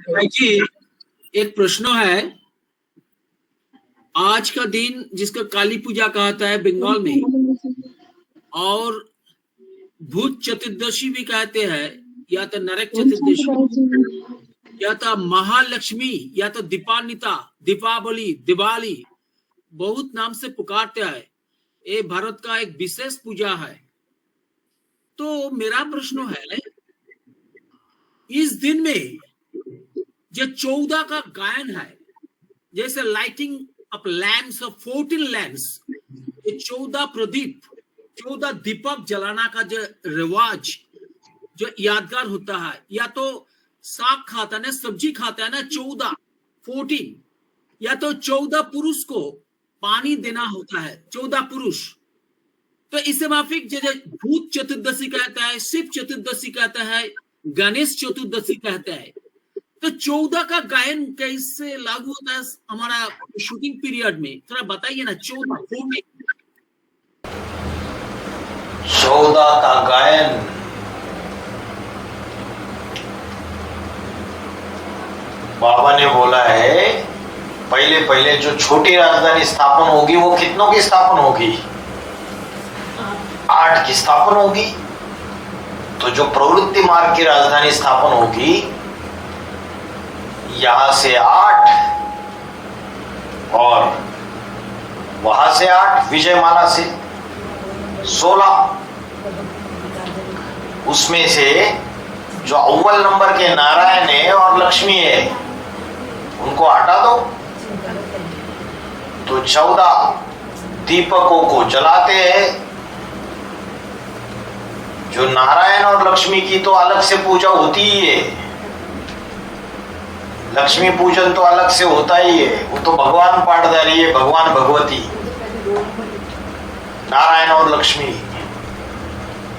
भाई जी, एक प्रश्न है। आज का दिन जिसका काली पूजा कहता है बंगाल में, और भूत चतुर्दशी भी कहते हैं, या तो नरक चतुर्दशी, या तो महालक्ष्मी, या तो दीपान्विता, दीपावली, दिवाली, बहुत नाम से पुकारते हैं। ये भारत का एक विशेष पूजा है। तो मेरा प्रश्न है, इस दिन में जो 14 का गायन है, जैसे lighting of lamps of 14 lamps, ये 14 प्रदीप, 14 दीपक जलाना का जो रिवाज जो यादगार होता है, या तो साग खाता है ना, सब्जी खाता है ना, 14, या तो 14 पुरुष को पानी देना होता है, 14 पुरुष। तो इससे माफिक जैसे भूत चतुर्दशी कहता है, शिव चतुर्दशी कहता है, गणेश चतुर्दशी कहता है। तो 14 का गायन कैसे लागू होता है हमारा शूटिंग पीरियड में, थोड़ा बताइए ना। 14 का गायन बाबा ने बोला है, पहले पहले जो छोटी राजधानी स्थापन होगी वो कितनों की स्थापन होगी? 8 की स्थापन होगी। तो जो प्रवृत्ति मार्ग की राजधानी स्थापन होगी, यहां से 8 और वहां से 8, विजयमाला से 16। उसमें से जो अव्वल नंबर के नारायण है और लक्ष्मी है, उनको हटा दो तो 14 दीपकों को जलाते हैं। जो नारायण और लक्ष्मी की तो अलग से पूजा होती ही है, लक्ष्मी पूजन तो अलग से होता ही है, वो तो भगवान पाठधारी है, भगवान भगवती, नारायण और लक्ष्मी।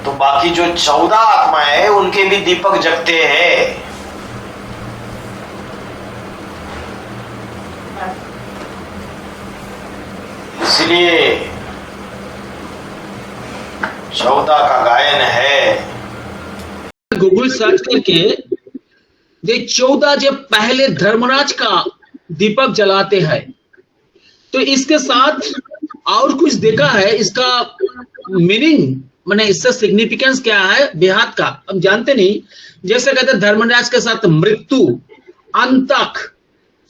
तो बाकी जो 14 आत्माएं हैं उनके भी दीपक जगते हैं। इसलिए 14 का गायन है। गूगल सर्च करके ये 14 जब पहले धर्मराज का दीपक जलाते हैं, तो इसके साथ और कुछ देखा है, इसका मीनिंग माने इसका सिग्निफिकेंस क्या है बेहात का हम जानते नहीं। जैसे कहते धर्मराज के साथ मृत्यु, अंतक,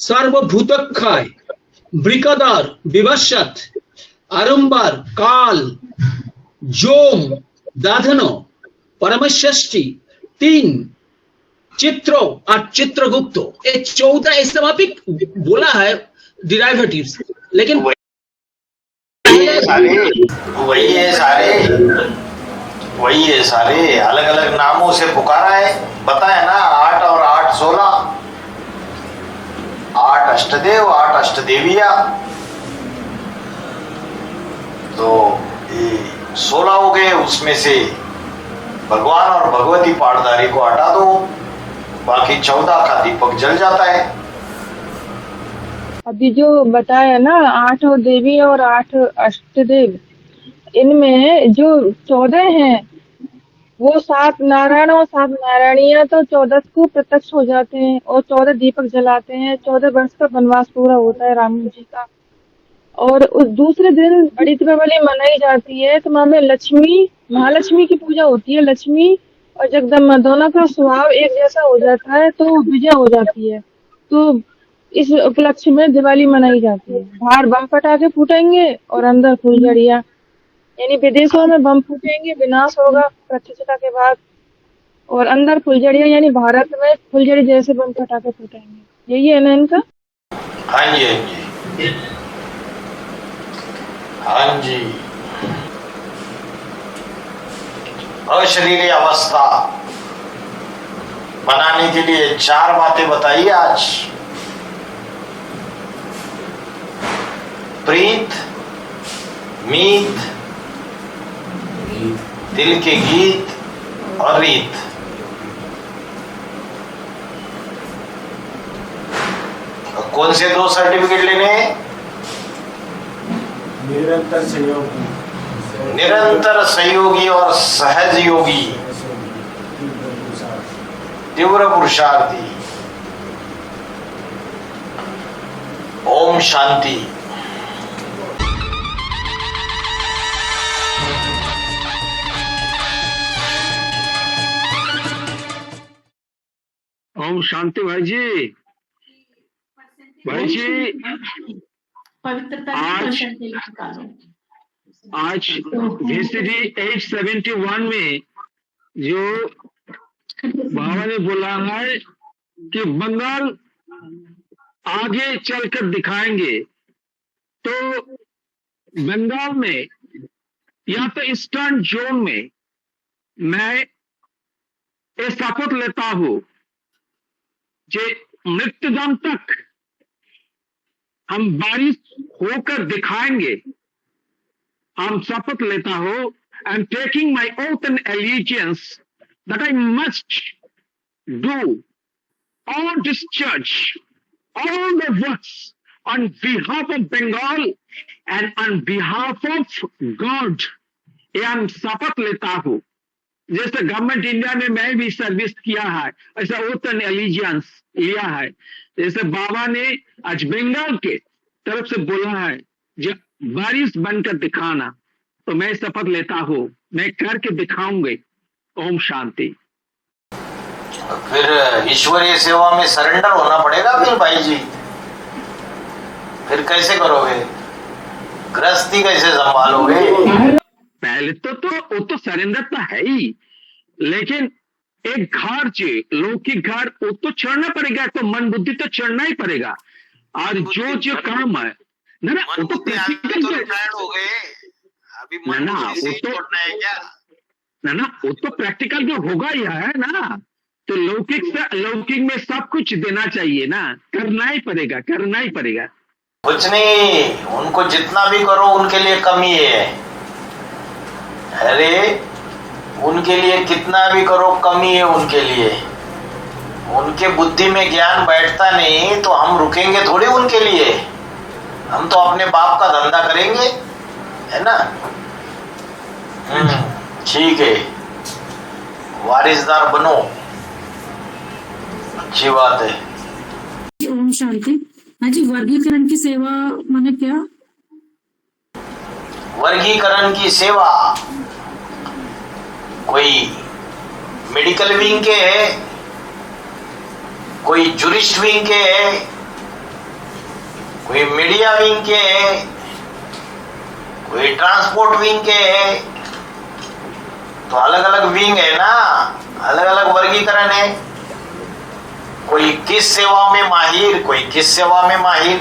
सर्वभूतक्षय, वृकदर, विवशत, आरंबर, काल, जोम, दाधनो, परमष्ठी, 3 चित्रो और चित्रगुप्तो, ये 14 इस्लामिक बोला है डिराइवेटिव्स, लेकिन वही है सारे अलग अलग नामों से पुकारा है। बताया ना, 8 और 8 16, 8 अष्टदेव, 8 अष्टदेविया, तो 16 हो गए। उसमें से भगवान और भगवती पाठधारी को हटा दो, बाकी 14 का दीपक जल जाता है। अभी जो बताया ना 8 देवी और 8 अष्टदेव, इनमें जो 14 हैं वो 7 नारायण और 7 नारायणियां तो 14 को प्रत्यक्ष हो जाते हैं और 14 दीपक जलाते हैं। 14 वर्ष का वनवास पूरा होता है राम जी का। और उस दूसरे दिन बड़ी दीपावली मनाई जाती है। तो वहां में लक्ष्मी, महालक्ष्मी की पूजा होती है। लक्ष्मी और जगदम्बा दोनों का स्वभाव एक जैसा हो जाता है, तो विजय हो जाती है। तो इस उपलक्ष्य में दिवाली मनाई जाती है। बाहर बम पटाखे फूटेंगे और अंदर फुलझड़ियां, यानी विदेशों में बम फूटेंगे, विनाश होगा प्रतिष्ठा के बाद, और अंदर फुलझड़ियां, यानी भारत में फुलझड़ी जैसे बम पटाखे फूटेंगे। यही है ना इनका? हाँ जी, हाँ जी। अशरीरी अवस्था बनाने के लिए 4 बातें बताइए आज। प्रीत, मीत, दिल के गीत और रीत। कौन से 2 सर्टिफिकेट लेने हैं? निरंतर सहयोगी और सहज योगी, तीव्र पुरुषार्थी। शांति। ओम शांति भाई जी। भाई जी पवित्रता आज VCD 871 में जो बाबा ने बोला है कि बंगाल आगे चलकर दिखाएंगे, तो बंगाल में या तो ईस्टर्न जोन में मैं ये शपथ लेता हूं कि मृत्युदम तक हम बारिश होकर दिखाएंगे। हम शपथ लेता हूं, I am taking my oath and allegiance that I must do all discharge all the works on behalf of Bengal and on behalf of God। ये हम शपथ लेता हूं। जैसे गवर्नमेंट इंडिया में मैं भी सर्विस किया है, ऐसा ओथ एंड एलिजियंस लिया है। जैसे बाबा ने आज बंगाल के तरफ से बोला है जब बारिश बनकर दिखाना, तो मैं शपथ लेता हूं, मैं करके दिखाऊंगी। ओम शांति। फिर ईश्वरीय सेवा में सरेंडर होना पड़ेगा फिर भाई जी। फिर कैसे करोगे? गृहस्थी कैसे संभालोगे? पहले तो वो तो सरेंडर तो है ही, लेकिन एक घर जो लौकिक घर वो तो छोड़ना पड़ेगा, तो मन बुद्धि तो छोड़ना ही पड़ेगा। और जो काम है ना वो तो प्रैक्टिकल हो गए अभी, मन बुद्धि से छोड़ना है क्या? ना वो तो प्रैक्टिकल जो होगा ही है ना। तो लौकिक में सब कुछ देना चाहिए ना, करना ही पड़ेगा, करना ही पड़ेगा। कुछ नहीं, उनको जितना भी करो उनके लिए कमी है। अरे उनके लिए कितना भी करो कमी है उनके लिए। उनके बुद्धि में ज्ञान बैठता नहीं तो हम रुकेंगे थोड़ी उनके लिए। हम तो अपने बाप का धंधा करेंगे, है ना। ठीक है, वारिसदार बनो, अच्छी बात है। ओम शांति। हाँ जी, वर्गीकरण की सेवा माने क्या? वर्गीकरण की सेवा कोई मेडिकल विंग के है, कोई जुरिस्ट विंग के है, कोई मीडिया विंग के है, कोई ट्रांसपोर्ट विंग के है। तो अलग अलग विंग है ना, अलग अलग वर्गीकरण है। कोई किस सेवा में माहिर, कोई किस सेवा में माहिर।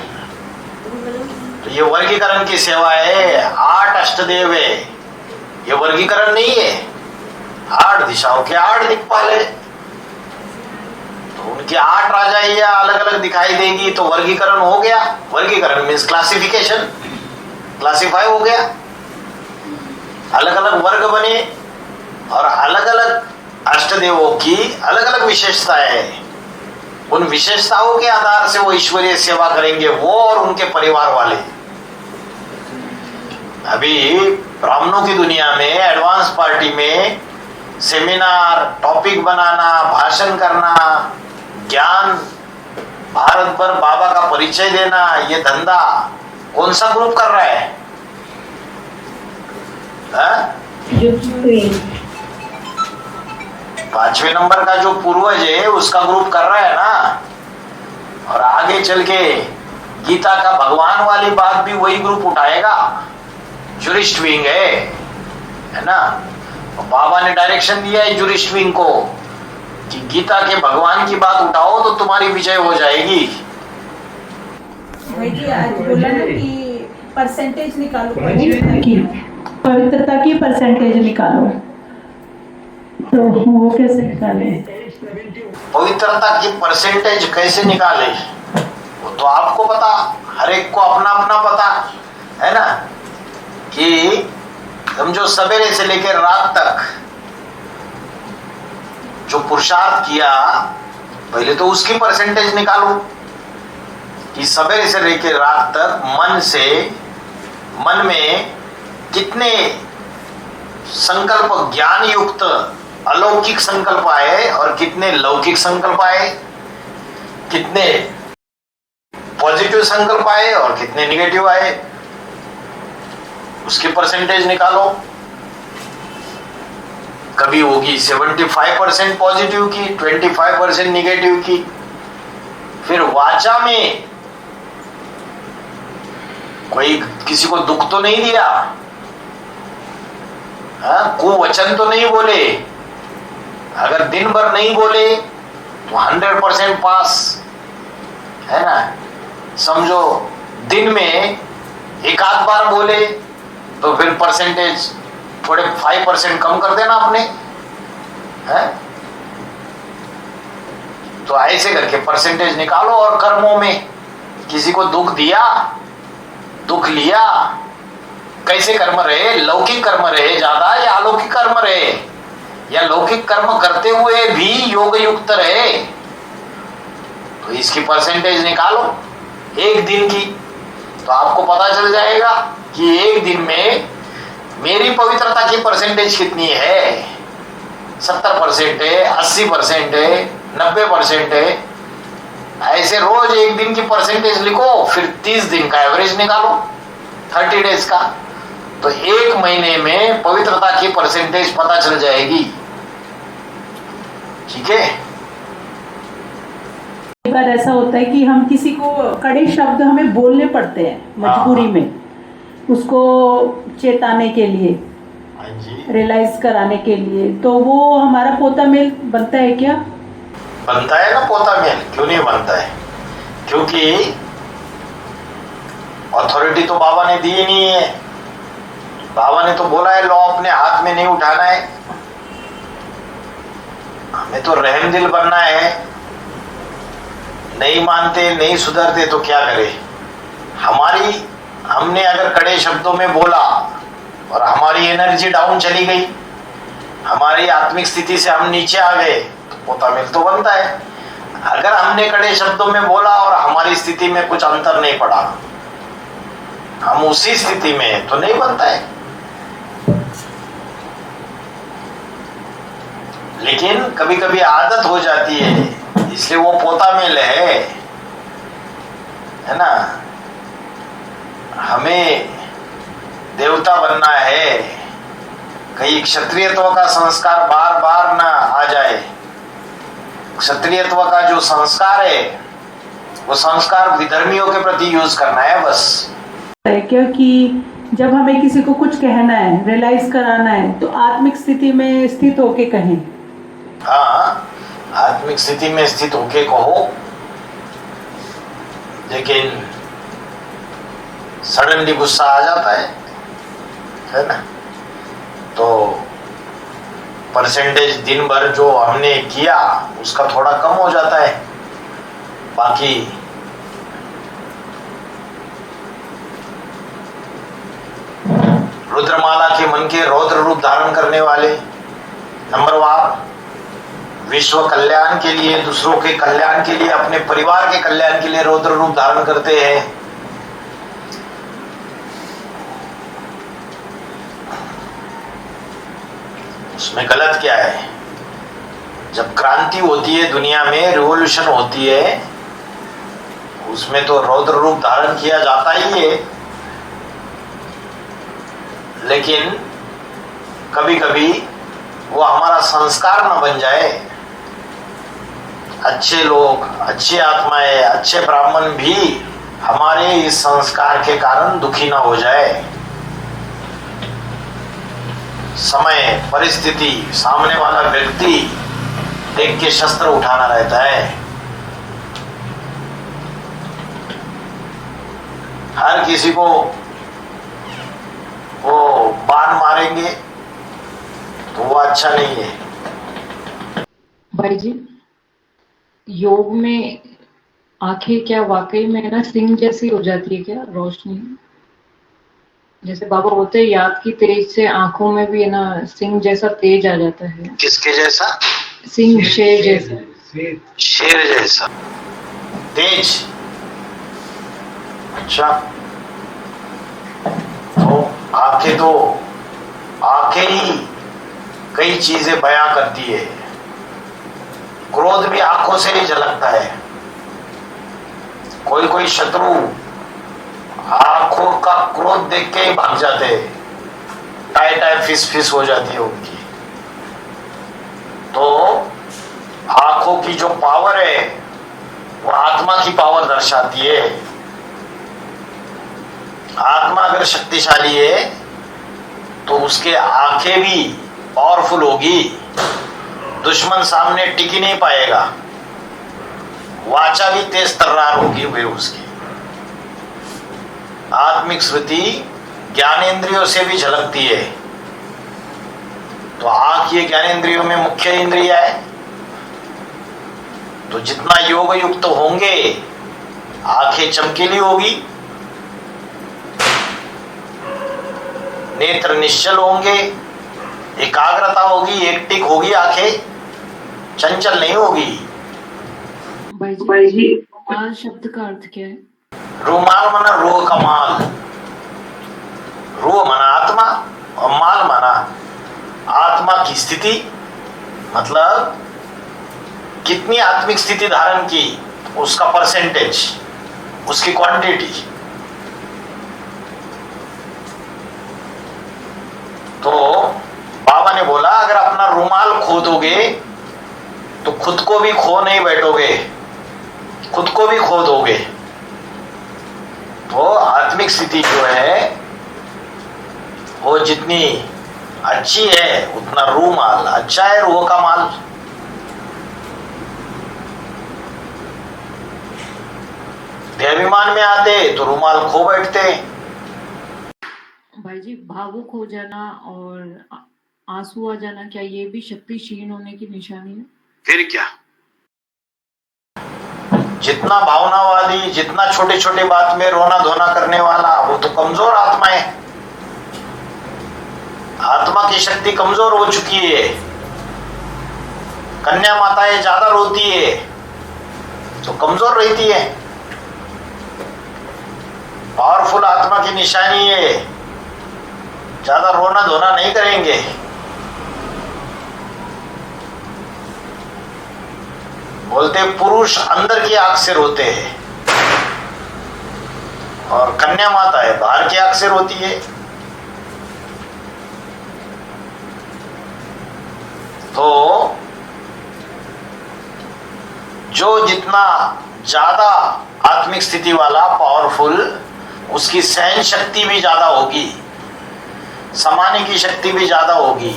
तो ये वर्गीकरण की सेवा है। 8 अष्टदेव है, ये वर्गीकरण नहीं है। 8 दिशाओं के 8 दिक्पाल है, तो उनकी 8 राजाइयां अलग अलग दिखाई देगी, तो वर्गीकरण हो गया। वर्गीकरण मीन्स क्लासिफिकेशन, क्लासिफाई हो गया। अलग अलग वर्ग बने और अलग अलग अष्टदेवों की अलग अलग विशेषताएं हैं। उन विशेषताओं के आधार से वो ईश्वरीय सेवा करेंगे, वो और उनके परिवार वाले। अभी ब्राह्मणों की दुनिया में एडवांस पार्टी में सेमिनार, टॉपिक बनाना, भाषण करना, ज्ञान भारत भर बाबा का परिचय देना, ये धंधा कौन सा ग्रुप कर रहा है? 5वें नंबर का जो पूर्वज है उसका ग्रुप कर रहा है ना। और आगे चल के गीता का भगवान वाली बात भी वही ग्रुप उठाएगा। जुरिस्ट विंग है ना। बाबा ने डायरेक्शन दिया है जुरिस्ट विंग को कि गीता के भगवान की बात उठाओ तो तुम्हारी विजय हो जाएगी। भाई जी आज बोला ना कि परसेंटेज निकालो, पवित्रता की परसेंटेज निकालो, तो वो कैसे निकाले? पवित्रता की परसेंटेज कैसे निकाले वो तो आपको पता, हर एक को अपना अपना पता है ना। कि समझो सवेरे से लेकर रात तक जो पुरुषार्थ किया, पहले तो उसकी परसेंटेज निकालो कि सवेरे से लेकर रात तक मन में कितने संकल्प ज्ञान युक्त अलौकिक संकल्प आए और कितने लौकिक संकल्प आए, कितने पॉजिटिव संकल्प आए और कितने निगेटिव आए, उसकी परसेंटेज निकालो। कभी होगी 75% पॉजिटिव की, 25% निगेटिव की। फिर वाचा में कोई किसी को दुख तो नहीं दिया, कुवचन तो नहीं बोले। अगर दिन भर नहीं बोले तो 100% पास है ना। समझो दिन में एक आध बार बोले तो फिर परसेंटेज थोड़े 5% कम कर देना अपने, है? तो ऐसे करके परसेंटेज निकालो। और कर्मों में किसी को दुख दिया, दुख लिया, कैसे कर्म रहे, लौकिक कर्म रहे ज्यादा या अलौकिक कर्म रहे, या लौकिक कर्म करते हुए भी योग युक्त रहे, तो इसकी परसेंटेज निकालो एक दिन की। तो आपको पता चल जाएगा कि एक दिन में मेरी पवित्रता की परसेंटेज कितनी है। 70% है, 80% है, 90% है। ऐसे रोज एक दिन की परसेंटेज लिखो, फिर 30 दिन का एवरेज निकालो, 30 डेज का। तो एक महीने में पवित्रता की परसेंटेज पता चल जाएगी। ठीक है। कई बार ऐसा होता है कि हम किसी को कड़े शब्द हमें बोलने पड़ते हैं मजबूरी में, उसको चेताने के लिए, रियलाइज कराने के लिए। तो वो हमारा पोता मेल बनता है क्या? बनता है ना पोता मेल, क्यों नहीं बनता है? क्योंकि अथॉरिटी तो बाबा ने दी ही नहीं है। बाबा ने तो बोला है लॉ अपने हाथ में नहीं उठाना है, हमें तो रहम दिल बनना है। नहीं मानते, नहीं सुधरते तो क्या करे। हमने अगर कड़े शब्दों में बोला और हमारी एनर्जी डाउन चली गई, हमारी आत्मिक स्थिति से हम नीचे आ गए, तो पोता मेल तो बनता है। अगर हमने कड़े शब्दों में बोला और हमारी स्थिति में कुछ अंतर नहीं पड़ा, हम उसी स्थिति में, तो नहीं बनता है। लेकिन कभी कभी आदत हो जाती है, इसलिए वो पोता मेल है ना। हमें देवता बनना है, कहीं क्षत्रियत्व का संस्कार बार बार ना आ जाए। क्षत्रियत्व का जो संस्कार है वो संस्कार विधर्मियों के प्रति यूज करना है बस। क्योंकि जब हमें किसी को कुछ कहना है, रियलाइज कराना है, तो आत्मिक स्थिति में स्थित होके कहें। हाँ, आत्मिक स्थिति में स्थित होके कहो। लेकिन सडनली गुस्सा आ जाता है ना, तो परसेंटेज दिन भर जो हमने किया उसका थोड़ा कम हो जाता है। बाकी रुद्रमाला के मन के रौद्र रूप धारण करने वाले नंबरवार विश्व कल्याण के लिए, दूसरों के कल्याण के लिए, अपने परिवार के कल्याण के लिए रौद्र रूप धारण करते हैं। उसमें गलत क्या है? जब क्रांति होती है दुनिया में, रिवॉल्यूशन होती है, उसमें तो रौद्र रूप धारण किया जाता ही है। लेकिन कभी कभी वो हमारा संस्कार न बन जाए। अच्छे लोग, अच्छी आत्माएं, अच्छे ब्राह्मण भी हमारे इस संस्कार के कारण दुखी न हो जाए। समय, परिस्थिति, सामने वाला व्यक्ति देख के शस्त्र उठाना रहता है। हर किसी को वो बाण मारेंगे तो वो अच्छा नहीं है। भाई जी, योग में आंखें क्या वाकई में ना सिंह जैसी हो जाती है क्या, रोशनी? जैसे बाबा बोलते हैं याद की तेज से आंखों में भी है ना सिंह जैसा तेज आ जाता है। किसके जैसा? सिंह, शेर जैसा। शेर जैसा तेज। अच्छा, तो आंखें ही कई चीजें बयां करती है। क्रोध भी आंखों से ही झलकता है। कोई कोई शत्रु आंखों का क्रोध देख के ही भाग जाते, टाई टाई फिस फिस हो जाती है उनकी। तो आंखों की जो पावर है वो आत्मा की पावर दर्शाती है। आत्मा अगर शक्तिशाली है तो उसके आंखें भी पावरफुल होगी, दुश्मन सामने टिक ही नहीं पाएगा। वाचा भी तेज तर्रार होगी फिर उसकी। आत्मिक स्मृति ज्ञानेंद्रियों से भी झलकती है। तो आंख ये ज्ञानेंद्रियों में मुख्य इंद्रिय है। तो जितना योग युक्त होंगे आंखें चमकीली होगी, नेत्र निश्चल होंगे, एकाग्रता होगी, एकटिक होगी, आंखें चंचल नहीं होगी। भाई जी रुमाल शब्द का अर्थ क्या है? रुमाल माना रोह का माल, रोह माना आत्मा और माल माना आत्मा की स्थिति, मतलब कितनी आत्मिक स्थिति धारण की उसका परसेंटेज, उसकी क्वांटिटी। तो बाबा ने बोला अगर अपना रुमाल खो दोगे तो खुद को भी खो नहीं बैठोगे, खुद को भी खो दोगे। तो आत्मिक स्थिति जो है वो जितनी अच्छी है उतना रूमाल अच्छा है, रूह का माल। देहाभिमान में आते तो रूमाल खो बैठते। भाई जी भावुक हो जाना और आंसू आ जाना, क्या ये भी शक्ति क्षीण होने की निशानी है? फिर क्या, जितना भावनावादी, जितना छोटे छोटे बात में रोना धोना करने वाला, वो तो कमजोर आत्मा है। आत्मा की शक्ति कमजोर हो चुकी है। कन्या माताएं ज्यादा रोती है तो कमजोर रहती है। पावरफुल आत्मा की निशानी है, ज्यादा रोना धोना नहीं करेंगे। बोलते पुरुष अंदर की आंख से रोते हैं और कन्या माता है बाहर की आंख से रोती है। तो जो जितना ज्यादा आत्मिक स्थिति वाला पावरफुल, उसकी सहन शक्ति भी ज्यादा होगी, समाने की शक्ति भी ज्यादा होगी।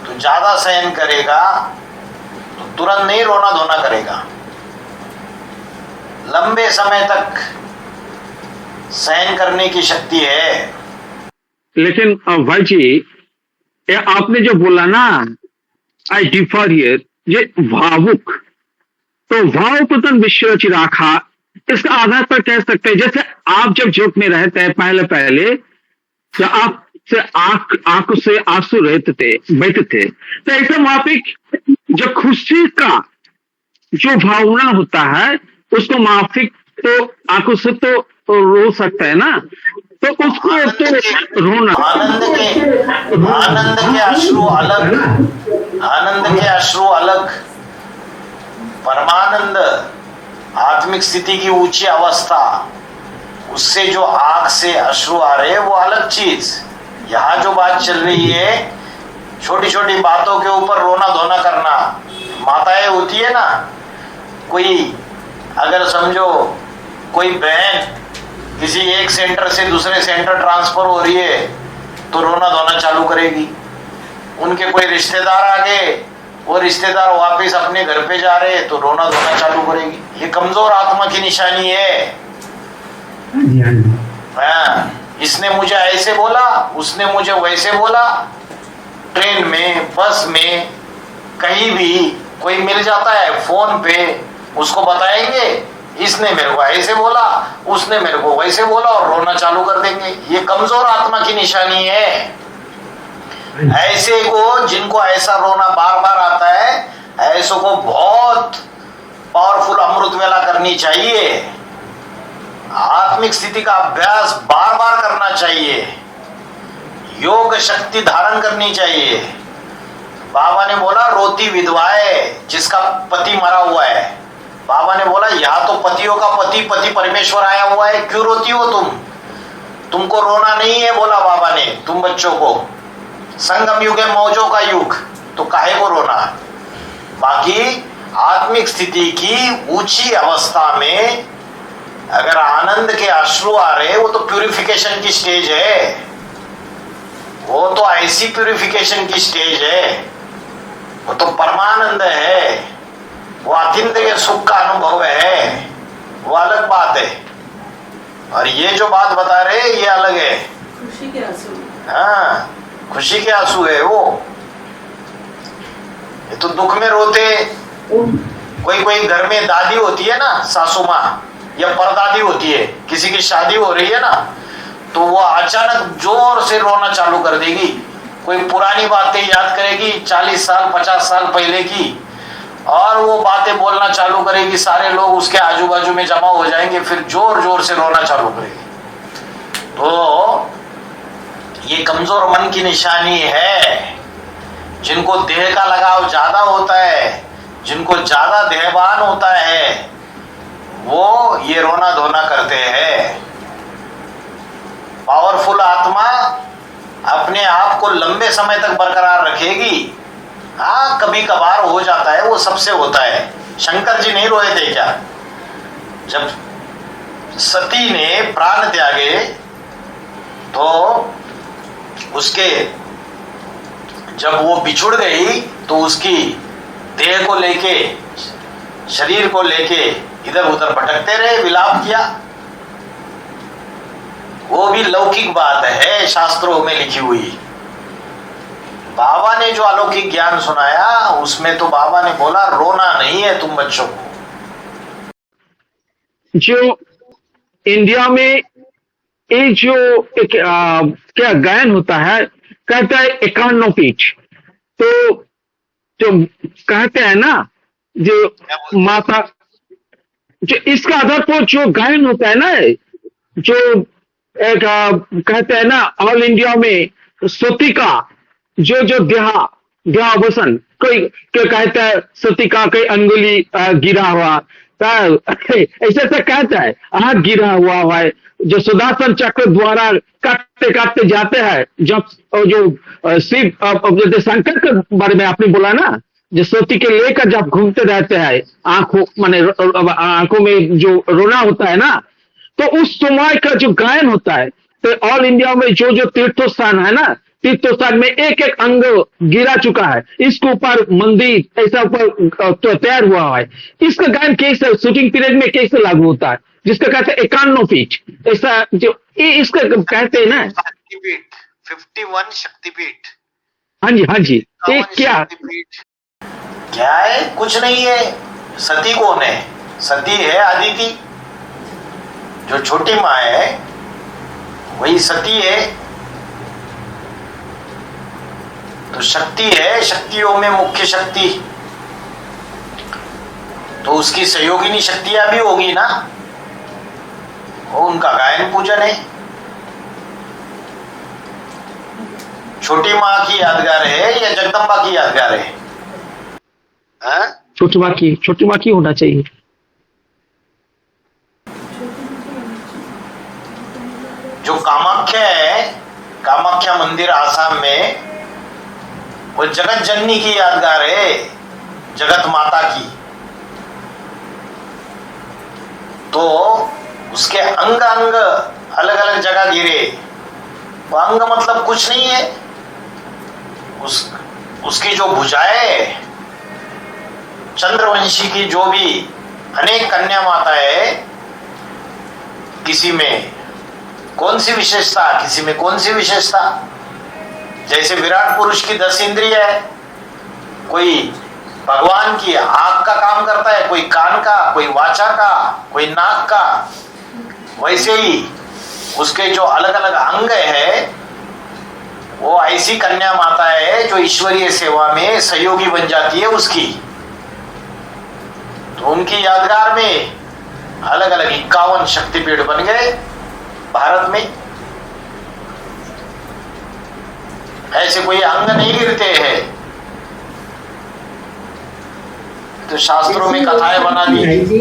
तो ज्यादा सहन करेगा तो तुरंत नहीं रोना धोना करेगा, लंबे समय तक सहन करने की शक्ति है। लेकिन भाई जी ये आपने जो बोला ना, आई डिफर हियर, ये भावुक, तो भाव पतन विश्व चिराखा, इसका आधार पर कह सकते हैं जैसे आप जब जोक में रहते हैं पहले पहले तो आप से आंख से आंसू बैठते थे, तो ऐसे वहां पे जो खुशी का जो भावना होता है उसको माफिक तो आंखों से तो रो सकता है ना, तो उसको तो रोना। आनंद के अश्रु अलग, आनंद के अश्रु अलग। परमानंद आत्मिक स्थिति की ऊंची अवस्था, उससे जो आंख से अश्रु आ रहे हैं वो अलग चीज। यहाँ जो बात चल रही है छोटी छोटी बातों के ऊपर रोना धोना करना, माताएं होती है ना, कोई अगर समझो कोई बहन किसी एक सेंटर से दूसरे सेंटर ट्रांसफर हो रही है तो रोना धोना चालू करेगी। उनके कोई रिश्तेदार आ गए, वो रिश्तेदार वापस अपने घर पे जा रहे हैं तो रोना धोना चालू करेगी। ये कमजोर आत्मा की निशानी है। इसने मुझे ऐसे बोला, उसने मुझे वैसे बोला। ट्रेन में, बस में, कहीं भी कोई मिल जाता है फोन पे, उसको बताएंगे इसने मेरे को ऐसे बोला, उसने मेरे को वैसे बोला, और रोना चालू कर देंगे। ये कमजोर आत्मा की निशानी है। ऐसे को, जिनको ऐसा रोना बार बार आता है, ऐसों को बहुत पावरफुल अमृत वेला करनी चाहिए। आत्मिक स्थिति का अभ्यास बार बार करना चाहिए, योग शक्ति धारण करनी चाहिए। बाबा ने बोला रोती विधवा है जिसका पति मरा हुआ है, बाबा ने बोला यहाँ तो पतियों का पति पति परमेश्वर आया हुआ है, क्यों रोती हो तुमको रोना नहीं है, बोला बाबा ने तुम बच्चों को। संगम युग है, मौजों का युग, तो काहे को रोना। बाकी आत्मिक स्थिति की ऊंची अवस्था में अगर आनंद के अश्रु आ रहे, वो तो प्यूरिफिकेशन की स्टेज है, वो तो ऐसी प्यूरिफिकेशन की स्टेज है, वो तो परमानंद है, वो अतीन्द्रिय सुख का अनुभव है, वो अलग बात है। और ये जो बात बता रहे ये अलग है, खुशी के आंसू। हाँ, खुशी के आंसू है वो। ये तो दुख में रोते। कोई घर में दादी होती है ना, सासू माँ या परदादी होती है, किसी की शादी हो रही है ना, तो वो अचानक जोर से रोना चालू कर देगी। कोई पुरानी बातें याद करेगी 40 साल 50 साल पहले की, और वो बातें बोलना चालू करेगी, सारे लोग उसके आजू बाजू में जमा हो जाएंगे, फिर जोर जोर से रोना चालू करेगी। तो ये कमजोर मन की निशानी है। जिनको देह का लगाव ज्यादा होता है, जिनको ज्यादा देहवान होता है, वो ये रोना धोना करते हैं। पावरफुल आत्मा अपने आप को लंबे समय तक बरकरार रखेगी। हाँ, कभी कभार हो जाता है, वो सबसे होता है। शंकर जी नहीं रोए थे क्या जब सती ने प्राण त्यागे? तो उसके जब वो बिछुड़ गई तो उसकी देह को लेके, शरीर को लेके इधर उधर भटकते रहे, विलाप किया। वो भी लौकिक बात है, शास्त्रों में लिखी हुई। बाबा ने जो अलौकिक ज्ञान सुनाया उसमें तो बाबा ने बोला रोना नहीं है तुम बच्चों को। जो इंडिया में ये जो एक क्या गायन होता है, कहता है एकान्नोपीठ। तो जो कहते हैं ना, जो माता, जो इसका आधार पर जो गायन होता है ना, जो एक कहते हैं ना ऑल इंडिया में सती का जो देहावसन, कोई क्या कहता है, सती का कोई अंगुली गिरा हुआ, ऐसे तो कहता है हाथ गिरा हुआ है, जो सुदर्शन चक्र द्वारा काटते काटते जाते हैं। जब जो शिव जैसे शंकर के बारे में आपने बोला ना, जो सती के लेकर जब घूमते रहते हैं, आंखों माने आंखों में जो रोना होता है ना, तो उस समय का जो गायन होता है, तो ऑल इंडिया में जो तीर्थ स्थान है ना, तीर्थ स्थान में एक एक अंग गिरा चुका है, इसके ऊपर मंदिर ऐसा ऊपर तो तैयार हुआ है। इसका गायन कैसे शूटिंग पीरियड में कैसे लागू होता है, जिसका कहते हैं 51 फीट, ऐसा जो इसका कहते हैं ना शक्तिपीठ, 51 शक्तिपीठ। हाँ जी, ये क्या है? कुछ नहीं है। सती कौन है? सती है अदिति, जो छोटी माँ है वही सती है। तो शक्ति है, शक्तियों में मुख्य शक्ति, तो उसकी सहयोगिनी शक्तियां भी होगी ना, वो उनका गायन पूजन है। छोटी माँ की यादगार है या जगदम्बा की यादगार है? छोटी माँ की होना चाहिए। जो कामाख्या है, कामाख्या मंदिर आसाम में, वो जगत जननी की यादगार है, जगत माता की। तो उसके अंग अंग अलग अलग जगह गिरे। वो अंग मतलब कुछ नहीं है, उसकी जो भुजाएं, चंद्रवंशी की जो भी अनेक कन्या माता है, किसी में कौन सी विशेषता, किसी में कौन सी विशेषता। जैसे विराट पुरुष की 10 इंद्रिय है, कोई भगवान की आंख का काम करता है, कोई कान का, कोई वाचा का, कोई नाक का। वैसे ही उसके जो अलग अलग अंग है, वो ऐसी कन्या माता है जो ईश्वरीय सेवा में सहयोगी बन जाती है उसकी। तो उनकी यादगार में अलग अलग 51 शक्तिपीठ बन गए भारत में। ऐसे कोई अंग नहीं गिरते हैं। तो तो शास्त्रों में कथाएं बना दी। भाई जी,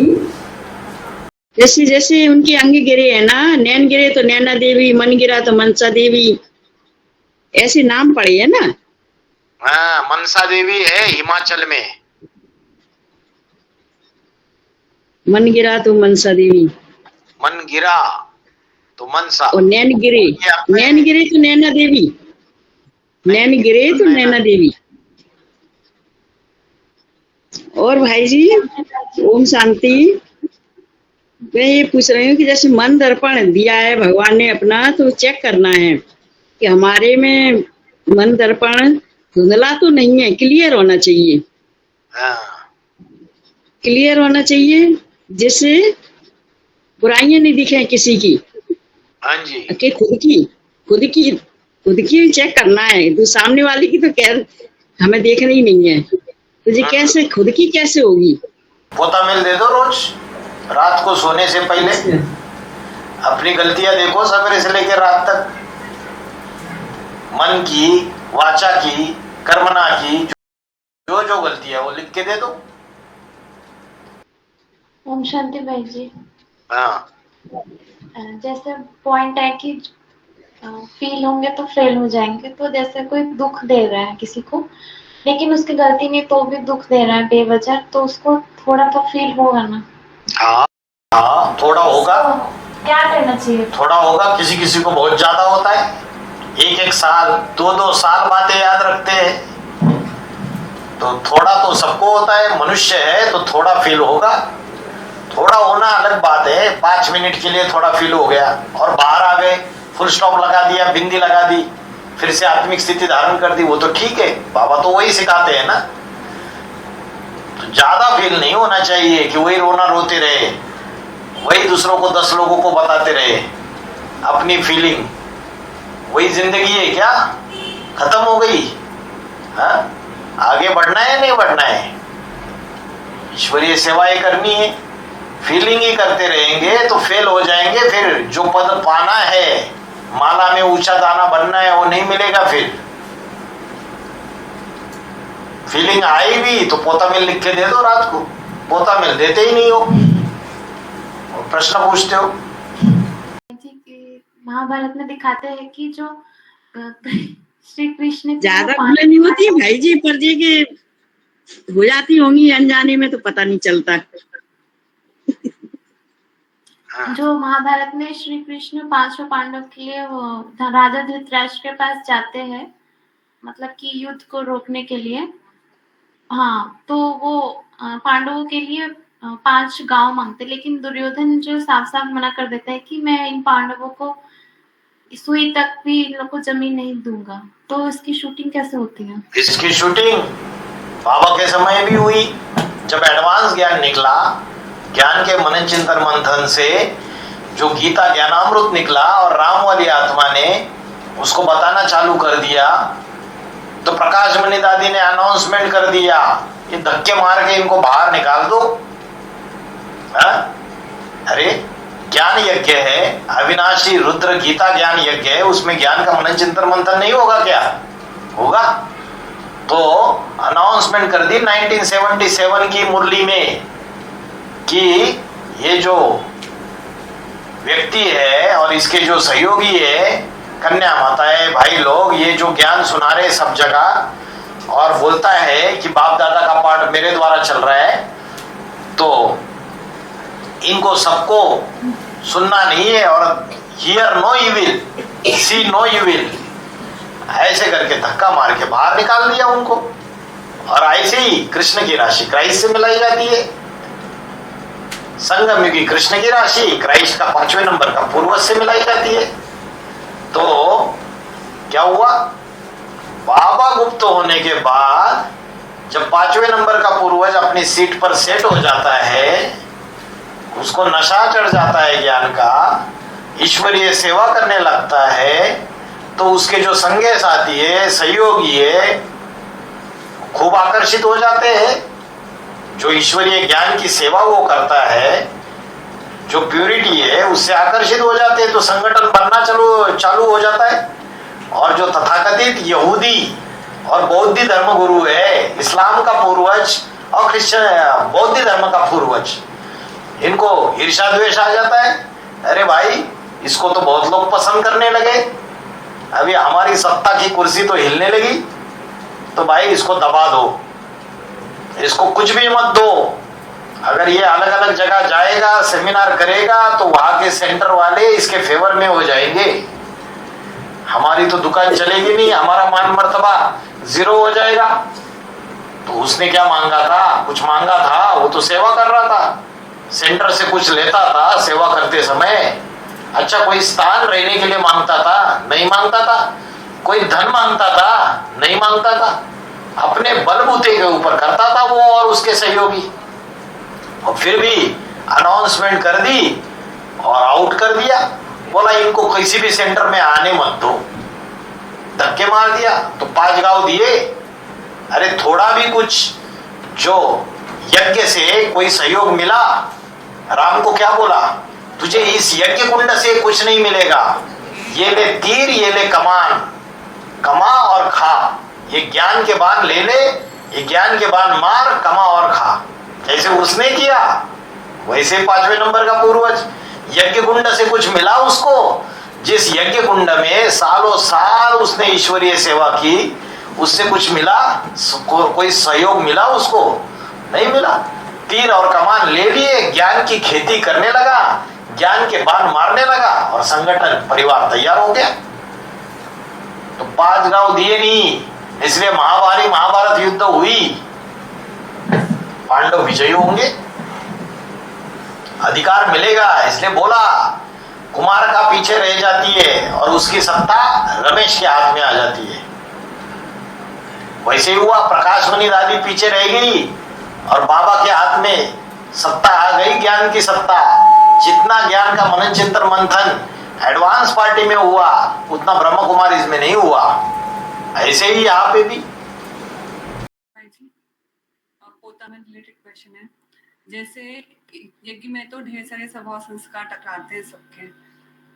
जैसे जैसे उनके अंग गिरे है ना, नैन गिरे तो नैना देवी, मन गिरा तो मनसा देवी, ऐसे नाम पड़े है ना। हाँ, मनसा देवी है हिमाचल में। मन गिरा तो मनसा देवी, मन गिरा तो मनसा, और नैन गिरे, नैन गिरे तो नैना देवी, नैन गिरे तो नैना देवी। और भाई जी, ओम शांति। मैं ये पूछ रही हूँ कि जैसे मन दर्पण दिया है भगवान ने अपना, तो चेक करना है कि हमारे में मन दर्पण धुंधला तो नहीं है, क्लियर होना चाहिए, हाँ, क्लियर होना चाहिए, जिससे बुराइयां नहीं दिखे किसी की, हाँ जी, कि खुद की चेक करना है। तो सामने वाले की तो खैर हमें देखना ही नहीं है, तो ये कैसे खुद की कैसे होगी? पोता मिल दे दो रोज रात को सोने से पहले, अपनी गलतियां देखो सवेरे से लेकर रात तक, मन की, वाचा की, कर्मना की, जो जो गलती है वो लिख के दे दो। ओम शांति भाई जी। हाँ, जैसे पॉइंट है कि फील होंगे तो फेल हो जाएंगे, तो जैसे कोई दुख दे रहा है किसी को, लेकिन उसकी गलती नहीं तो भी दुख दे रहा है बेवजह, तो उसको थोड़ा तो फील होगा ना। हाँ, हाँ, थोड़ा होगा। तो क्या करना चाहिए? थोड़ा होगा, किसी किसी को बहुत ज्यादा होता है, एक एक साल, दो साल बातें याद रखते हैं, तो थोड़ा तो सबको होता है, मनुष्य है तो थोड़ा फील होगा। थोड़ा होना अलग बात है, 5 मिनट के लिए थोड़ा फील हो गया और बाहर आ गए, फुल स्टॉप लगा दिया, बिंदी लगा दी, फिर से आत्मिक स्थिति धारण कर दी, वो तो ठीक है, बाबा तो वही सिखाते हैं ना। तो ज्यादा फील नहीं होना चाहिए कि वही रोना रोते रहे, वही दूसरों को 10 लोगों को बताते रहे अपनी फीलिंग। वही जिंदगी है क्या? खत्म हो गई? हाँ, आगे बढ़ना है नहीं बढ़ना है? ईश्वरीय सेवाएं करनी है, फीलिंग ही करते रहेंगे तो फेल हो जाएंगे। फिर जो पद पाना है, माला में ऊंचा दाना बनना है, वो नहीं मिलेगा। फिर फीलिंग आई भी तो पोता मिल लिख के दे दो रात को, पोता मिल देते ही नहीं हो और प्रश्न पूछते हो। महाभारत में दिखाते हैं कि जो श्री कृष्ण ज्यादा भूल नहीं होती भाई जी, पर जी के हो जाती होंगी अनजाने में, तो पता नहीं चलता। जो महाभारत में श्री कृष्ण 5 पांडव के लिए वो राजा धृतराष्ट्र के पास जाते हैं, मतलब कि युद्ध को रोकने के लिए। हाँ, तो वो पांडवों के लिए 5 गांव मांगते, लेकिन दुर्योधन जो साफ साफ मना कर देता है कि मैं इन पांडवों को सुई तक भी इन लोग को जमीन नहीं दूंगा। तो इसकी शूटिंग कैसे होती है? इसकी शूटिंग बाबा के समय भी हुई, जब एडवांस ज्ञान निकला, ज्ञान के मनन चिंतन मंथन से जो गीता ज्ञानामृत निकला और राम वाली आत्मा ने उसको बताना चालू कर दिया, तो प्रकाश मणि दादी ने अनाउंसमेंट कर दिया, ये धक्के मार के इनको बाहर निकाल दो। अरे ज्ञान यज्ञ है, अविनाशी रुद्र गीता ज्ञान यज्ञ है, उसमें ज्ञान का मनन चिंतन मंथन नहीं होगा क्या? होगा। तो अनाउंसमेंट कर दी 1977 की मुरली में कि ये जो व्यक्ति है और इसके जो सहयोगी है, कन्या माता है, भाई लोग, ये जो ज्ञान सुना रहे सब जगह और बोलता है कि बाप दादा का पाठ मेरे द्वारा चल रहा है, तो इनको सबको सुनना नहीं है और hear no evil, see no evil, ऐसे करके धक्का मार के बाहर निकाल दिया उनको। और ऐसे ही कृष्ण की राशि क्राइस्ट से मिलाई जाती है। संगम युगी कृष्ण की राशि क्राइस्ट का 5वें नंबर का पूर्वज से मिलाई जाती है। तो क्या हुआ? बाबा गुप्त होने के बाद जब 5वें नंबर का पूर्वज अपनी सीट पर सेट हो जाता है, उसको नशा चढ़ जाता है ज्ञान का, ईश्वरीय सेवा करने लगता है, तो उसके जो संगे साथी है, सहयोगी है, खूब आकर्षित हो जाते हैं। जो ईश्वरीय ज्ञान की सेवा वो करता है, जो प्यूरिटी है, उससे आकर्षित हो जाते हैं, तो संगठन बनना चालू हो जाता है। और जो तथाकथित यहूदी और बौद्ध धर्म गुरु है, इस्लाम का पूर्वज, और क्रिश्चियन बौद्ध धर्म का पूर्वज, इनको ईर्ष्या द्वेष आ जाता है। अरे भाई, इसको तो बहुत लोग पसंद करने लगे, अभी हमारी सत्ता की कुर्सी तो हिलने लगी, तो भाई इसको दबा दो, इसको कुछ भी मत दो। अगर ये अलग अलग जगह जाएगा, सेमिनार करेगा, तो वहां के सेंटर वाले इसके फेवर में हो जाएंगे, हमारी तो दुकान चलेगी नहीं, हमारा मान मर्तबा जीरो हो जाएगा। तो उसने क्या मांगा था? कुछ मांगा था? वो तो सेवा कर रहा था, सेंटर से कुछ लेता था सेवा करते समय। अच्छा, कोई स्थान रहने के लिए मांगता था? नहीं मांगता था। कोई धन मांगता था? नहीं मांगता था। अपने बलबूते के ऊपर करता था वो और उसके सहयोगी। और फिर भी अनाउंसमेंट कर दी और आउट कर दिया, बोला इनको किसी भी सेंटर में आने मत दो, धक्के मार दिया। तो 5 गांव दिए। अरे थोड़ा भी कुछ जो यज्ञ से कोई सहयोग मिला, राम को क्या बोला? तुझे इस यज्ञ कुंड से कुछ नहीं मिलेगा, ये ले तीर, ये ले कमान, कमा और खा। ये ज्ञान के बाण ले ले, ये ज्ञान के बाण मार, कमा और खा। जैसे उसने किया वैसे 5वें नंबर का पूर्वज, यज्ञ कुंड से कुछ मिला उसको? जिस यज्ञ कुंड में सालों साल उसने ईश्वरीय सेवा की, उससे कुछ मिला? कोई सहयोग मिला उसको? नहीं मिला। तीर और कमान ले लिए, ज्ञान की खेती करने लगा, ज्ञान के बाण मारने लगा और संगठन परिवार तैयार हो गया। तो 5 गांव दिए नहीं, इसलिए महाभारत युद्ध हुई, पांडव विजयी होंगे, अधिकार मिलेगा। इसलिए बोला कुमार का पीछे रह जाती है और उसकी सत्ता रमेश के हाथ में आ जाती है। वैसे ही हुआ, प्रकाशमणि दादी पीछे रह गई और बाबा के हाथ में सत्ता आ गई, ज्ञान की सत्ता। जितना ज्ञान का मनन चिंतन मंथन एडवांस पार्टी में हुआ, उतना ब्रह्म कुमारी में नहीं हुआ। ऐसे ही यहाँ पे भी। पोता में रिलेटेड क्वेश्चन है, जैसे यज्ञ में तो ढेर सारे स्वभाव संस्कार टकराते हैं सबके,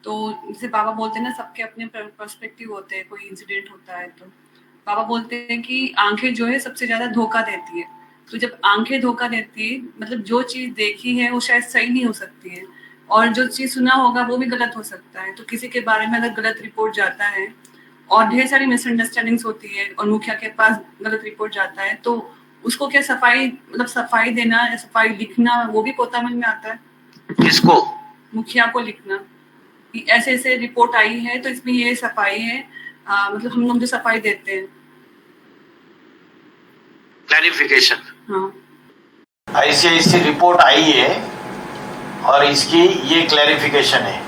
तो जैसे बाबा बोलते हैं ना, सबके अपने पर्सपेक्टिव होते हैं, कोई इंसिडेंट होता है तो बाबा बोलते हैं कि आंखें जो है सबसे ज्यादा धोखा देती है। तो जब आंखें धोखा देती है, मतलब जो चीज देखी है वो शायद सही नहीं हो सकती है, और जो चीज सुना होगा वो भी गलत हो सकता है। तो किसी के बारे में अगर गलत रिपोर्ट जाता है और ढेर सारी मिसअंडरस्टैंडिंग्स होती है और मुखिया के पास गलत रिपोर्ट जाता है, तो उसको क्या सफाई, मतलब सफाई देना या सफाई लिखना, वो भी पोतामन में आता है? किसको? मुखिया को लिखना कि ऐसे ऐसे रिपोर्ट आई है तो इसमें ये सफाई है, मतलब हम लोग जो सफाई देते हैं। क्लैरिफिकेशन। हाँ, ऐसी रिपोर्ट आई है और इसकी ये क्लैरिफिकेशन है,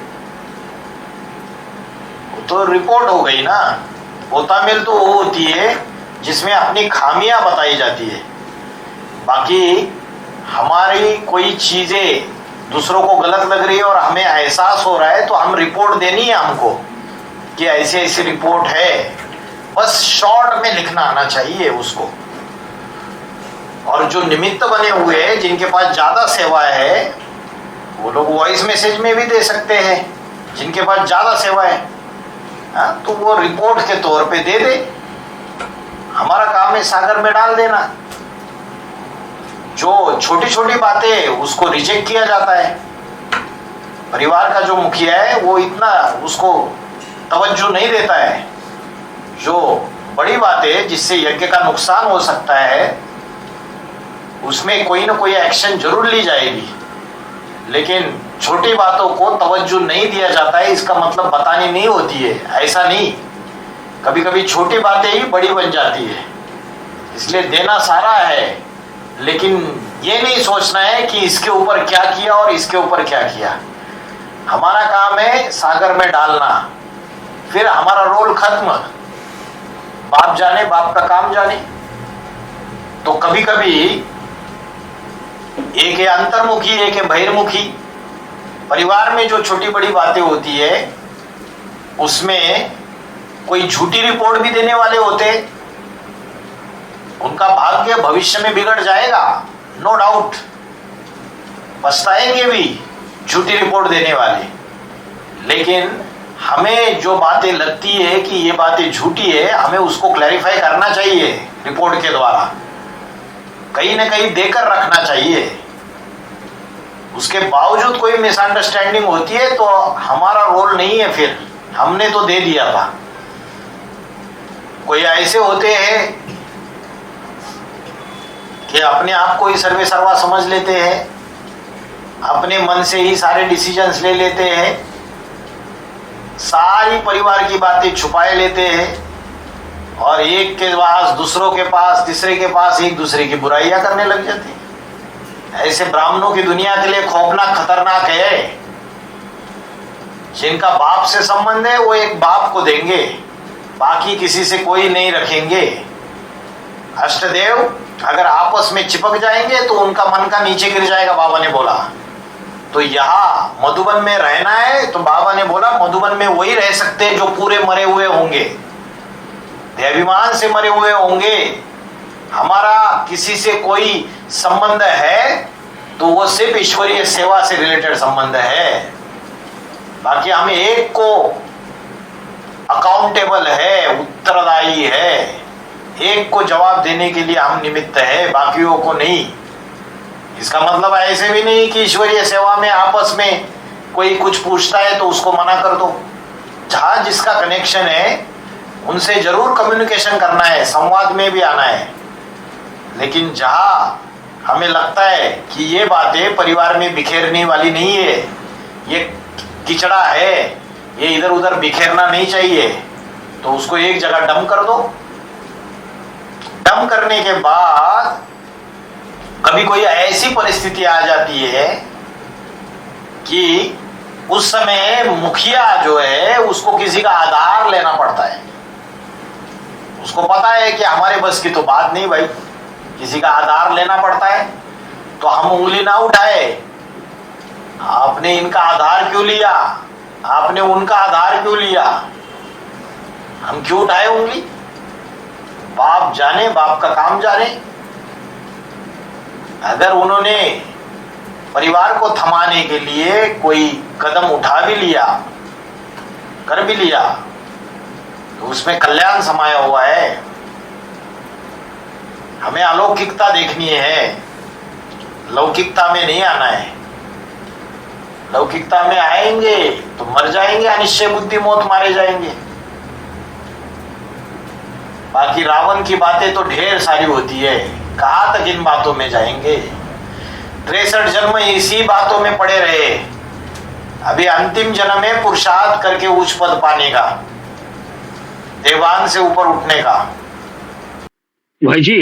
तो रिपोर्ट हो गई ना। पोतामिल तो वो होती है जिसमें अपनी खामियां बताई जाती है। बाकी हमारी कोई चीजें दूसरों को गलत लग रही है और हमें एहसास हो रहा है, तो हम रिपोर्ट देनी है हमको कि ऐसी ऐसी रिपोर्ट है, बस शॉर्ट में लिखना आना चाहिए उसको। और जो निमित्त बने हुए हैं, जिनके पास ज्यादा सेवा है, वो लोग वॉइस मैसेज में भी दे सकते हैं, जिनके पास ज्यादा सेवा है। तो वो रिपोर्ट के तौर पे दे दे। हमारा काम है सागर में डाल देना। जो छोटी छोटी बातें उसको रिजेक्ट किया जाता है। परिवार का जो मुखिया है वो इतना उसको तवज्जो नहीं देता है। जो बड़ी बातें जिससे यज्ञ का नुकसान हो सकता है, उसमें कोई ना कोई एक्शन जरूर ली जाएगी, लेकिन छोटी बातों को तवज्जो नहीं दिया जाता है, इसका मतलब बतानी नहीं होती है, ऐसा नहीं। कभी कभी छोटी बातें ही बड़ी बन जाती है, इसलिए देना सारा है, लेकिन ये नहीं सोचना है कि इसके ऊपर क्या किया और इसके ऊपर क्या किया। हमारा काम है सागर में डालना, फिर हमारा रोल खत्म। बाप जाने, बाप का काम जाने। तो कभी कभी एक है अंतर्मुखी, एक है बहिर्मुखी। परिवार में जो छोटी बड़ी बातें होती है, उसमें कोई झूठी रिपोर्ट भी देने वाले होते, उनका भाग्य भविष्य में बिगड़ जाएगा, नो डाउट, पछताएंगे भी झूठी रिपोर्ट देने वाले। लेकिन हमें जो बातें लगती है कि ये बातें झूठी है, हमें उसको क्लैरिफाई करना चाहिए रिपोर्ट के द्वारा। कहीं ना कहीं देकर रखना चाहिए। उसके बावजूद कोई मिसअंडरस्टैंडिंग होती है तो हमारा रोल नहीं है, फिर हमने तो दे दिया था। कोई ऐसे होते हैं कि अपने आप को ही सर्वे सर्वा समझ लेते हैं, अपने मन से ही सारे डिसीजंस ले लेते हैं, सारी परिवार की बातें छुपाए लेते हैं और एक के पास, दूसरों के पास, तीसरे के पास एक दूसरे की बुराइयां करने लग जाते हैं। ऐसे ब्राह्मणों की दुनिया के लिए खौफनाक, खतरनाक है। जिनका बाप से संबंध है वो एक बाप को देंगे, बाकी किसी से कोई नहीं रखेंगे। अष्टदेव अगर आपस में चिपक जाएंगे तो उनका मन का नीचे गिर जाएगा, बाबा ने बोला। तो यहाँ मधुबन में रहना है तो बाबा ने बोला मधुबन में वही रह सकते हैं जो पूरे मरे हुए होंगे, देहाभिमान से मरे हुए होंगे। हमारा किसी से कोई संबंध है तो वो सिर्फ ईश्वरीय सेवा से रिलेटेड संबंध है। बाकी हम एक को अकाउंटेबल है, उत्तरदायी है, एक को जवाब देने के लिए हम निमित्त है, बाकियों को नहीं। इसका मतलब ऐसे भी नहीं कि ईश्वरीय सेवा में आपस में कोई कुछ पूछता है तो उसको मना कर दो। जहां जिसका कनेक्शन है उनसे जरूर कम्युनिकेशन करना है, संवाद में भी आना है। लेकिन जहां हमें लगता है कि ये बातें परिवार में बिखेरने वाली नहीं है, ये किचड़ा है, ये इधर उधर बिखेरना नहीं चाहिए, तो उसको एक जगह डम कर दो। डम करने के बाद कभी कोई ऐसी परिस्थिति आ जाती है कि उस समय मुखिया जो है उसको किसी का आधार लेना पड़ता है। उसको पता है कि हमारे बस की तो बात नहीं भाई, किसी का आधार लेना पड़ता है। तो हम उंगली ना उठाए, आपने इनका आधार क्यों लिया, आपने उनका आधार क्यों लिया, हम क्यों उठाए उंगली? बाप जाने, बाप का काम जाने। अगर उन्होंने परिवार को थमाने के लिए कोई कदम उठा भी लिया, कर भी लिया, तो उसमें कल्याण समाया हुआ है। हमें अलौकिकता देखनी है, लौकिकता में नहीं आना है। लौकिकता में आएंगे तो मर जाएंगे, अनिश्चय बुद्धि मौत मारे जाएंगे। बाकी रावण की बातें तो ढेर सारी होती है, कहाँ तक इन बातों में जाएंगे। 63 जन्म इसी बातों में पड़े रहे। अभी अंतिम जन्म है पुरुषार्थ करके उच्च पद पाने का, देवान से ऊपर उठने का। भाई जी,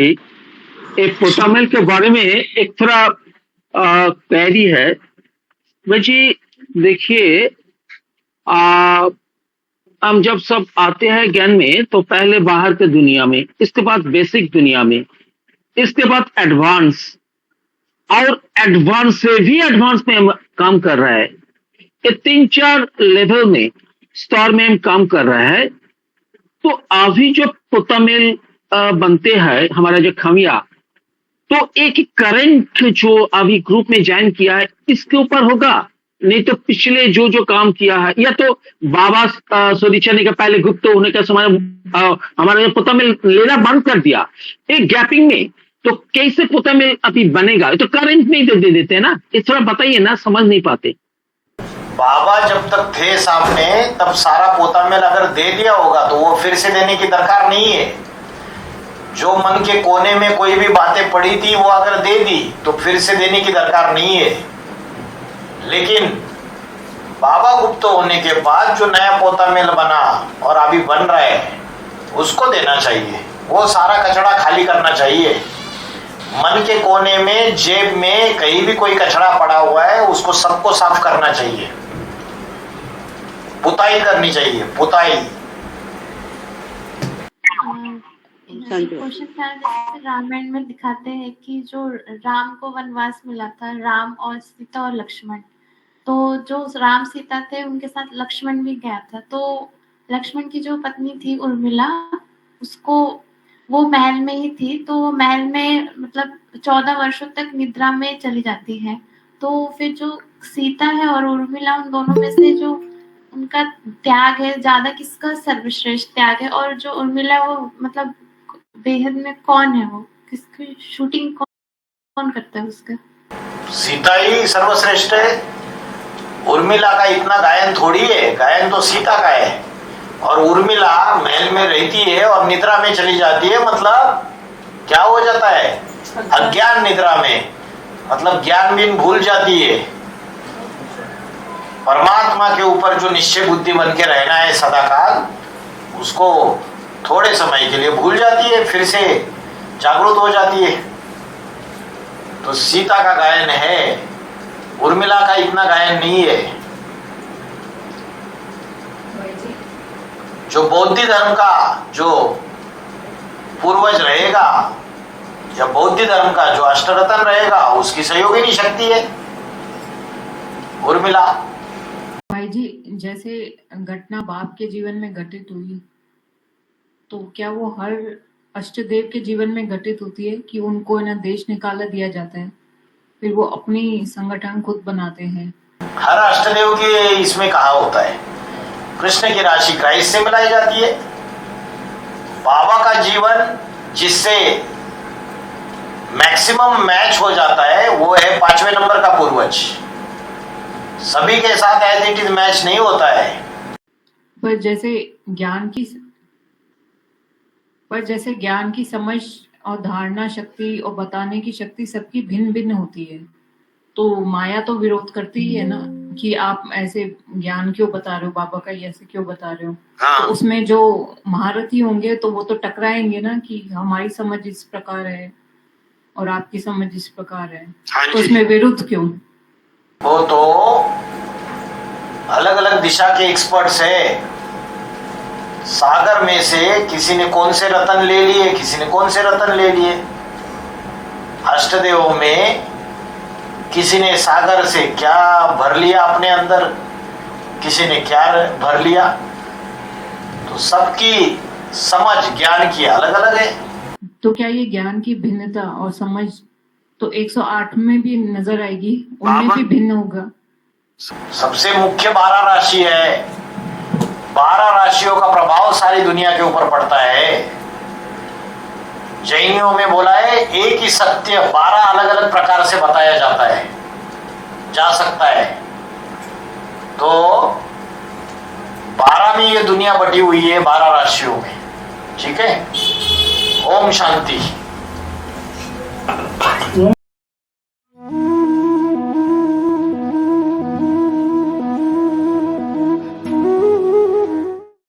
एक पोतामेल के बारे में एक थोड़ा क्वेरी है। भाई जी देखिए, हम जब सब आते हैं ज्ञान में तो पहले बाहर के दुनिया में, इसके बाद बेसिक दुनिया में, इसके बाद एडवांस, और एडवांस से भी एडवांस में हम काम कर रहा है। ये 3-4 लेवल में, स्तर में हम काम कर रहे हैं। तो अभी जो पोतामेल बनते हैं हमारा जो खमिया, तो एक करंट जो अभी ग्रुप में ज्वाइन किया है इसके ऊपर होगा, नहीं तो पिछले जो जो काम किया है, या तो बाबा सोदीचंद का पहले गुप्त होने का समय हमारा पोतामेल लेना बंद कर दिया एक गैपिंग में, तो कैसे पोतामेल अभी बनेगा? तो करंट नहीं दे देते हैं ना, इस थोड़ा बताइए ना, समझ नहीं पाते। बाबा जब तक थे सामने तब सारा पोतामेल अगर दे दिया होगा तो वो फिर से देने की दरकार नहीं है। जो मन के कोने में कोई भी बातें पड़ी थी वो अगर दे दी तो फिर से देने की दरकार नहीं है। लेकिन बाबा गुप्त होने के बाद जो नया पोतामेल बना और अभी बन रहा है उसको देना चाहिए, वो सारा कचरा खाली करना चाहिए। मन के कोने में, जेब में कहीं भी कोई कचरा पड़ा हुआ है उसको सबको साफ करना चाहिए, पुताई करनी चाहिए, पुताई। क्वेश्चन था, जैसे रामायण में दिखाते हैं कि जो राम को वनवास मिला था, राम और सीता और लक्ष्मण, तो जो राम सीता थे उनके साथ लक्ष्मण भी गया था। तो लक्ष्मण की जो पत्नी थी उर्मिला, उसको वो महल में ही थी, तो वो महल में मतलब 14 वर्षों तक निद्रा में चली जाती है। तो फिर जो सीता है और उर्मिला, उन दोनों में से जो उनका त्याग है, ज्यादा किसका सर्वश्रेष्ठ त्याग है? और जो उर्मिला वो मतलब बेहद में कौन है, वो किसकी शूटिंग कौन करता है उसका? सीता ही सर्वश्रेष्ठ है। उर्मिला का इतना गायन थोड़ी है, गायन तो सीता का है। और उर्मिला महल में रहती है और निद्रा में चली जाती है, मतलब क्या हो जाता है? अज्ञान निद्रा में, मतलब ज्ञान भी भूल जाती है। परमात्मा के ऊपर जो निश्चय बुद्धि बन के रहना है सदाकाल, उसको थोड़े समय के लिए भूल जाती है, फिर से जागृत हो जाती है। तो सीता का गायन है, उर्मिला का इतना गायन नहीं है। जो बौद्ध धर्म का जो पूर्वज रहेगा या बौद्ध धर्म का जो अष्टरत्न रहेगा, उसकी सहयोगिनी शक्ति है उर्मिला। भाई जी, जैसे घटना बाप के जीवन में घटित हुई, तो क्या वो हर अष्टदेव के जीवन में घटित होती है कि उनको ना देश निकाला दिया जाता है, फिर वो अपनी संगठन खुद बनाते हैं? हर अष्टदेव के इसमें कहा होता है, कृष्ण की राशि क्राइस्ट से मिलाई जाती है। बाबा का जीवन जिससे मैक्सिमम मैच हो जाता है वो है 5वें नंबर का पूर्वज। सभी के साथ एज इट इज मैच नहीं होता है। पर जैसे ज्ञान की समझ और धारणा शक्ति और बताने की शक्ति सबकी भिन्न भिन्न होती है, तो माया तो विरोध करती ही है ना कि आप ऐसे ज्ञान क्यों बता रहे हो, बाबा का ऐसे क्यों बता रहे हो। हाँ। तो उसमें जो महारथी होंगे तो वो तो टकराएंगे ना कि हमारी समझ इस प्रकार है और आपकी समझ इस प्रकार है। हाँ तो उसमें विरुद्ध क्यों? वो तो अलग अलग दिशा के एक्सपर्ट्स है। सागर में से किसी ने कौन से रत्न ले लिए, किसी ने कौन से रत्न ले लिए। अष्टदेवों में किसी ने सागर से क्या भर लिया अपने अंदर, किसी ने क्या भर लिया। तो सबकी समझ ज्ञान की अलग अलग है। तो क्या ये ज्ञान की भिन्नता और समझ तो 108 में भी नजर आएगी, उनमें भी भिन्न होगा? सबसे मुख्य 12 राशि है। 12 राशियों का प्रभाव सारी दुनिया के ऊपर पड़ता है। जैनियों में बोला है एक ही सत्य 12 अलग अलग प्रकार से बताया जाता है, जा सकता है। तो 12 में ये दुनिया बटी हुई है, 12 राशियों में। ठीक है। ओम शांति।